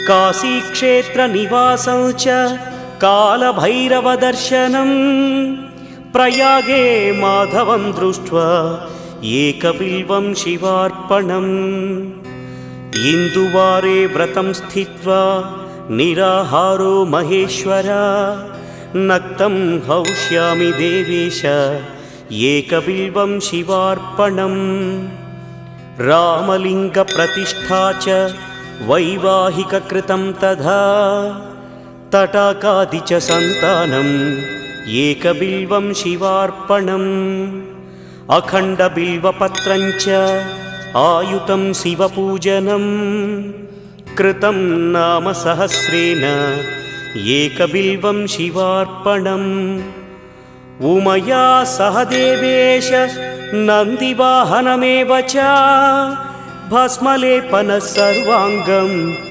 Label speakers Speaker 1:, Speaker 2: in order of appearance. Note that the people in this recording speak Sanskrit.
Speaker 1: काशीक्षेत्रनिवासं च कालभैरवदर्शनं प्रयागे माधवं दृष्ट्वा एकबिल्वं शिवार्पणम् इन्दुवारे व्रतं स्थित्वा निराहारो महेश्वर नक्तं हौष्यामि देवेश एकबिल्वं शिवार्पणम् रामलिङ्गप्रतिष्ठा च वैवाहिककृतं तथा तटाकादि च सन्तानम् एकबिल्वं शिवार्पणम् अखण्डबिल्वपत्रं च आयुतं शिवपूजनं कृतं नाम सहस्रेण एकबिल्वं शिवार्पणम् उमया सह देवेश नन्दिवाहनमेव च भस्मलेपनः सर्वाङ्गम्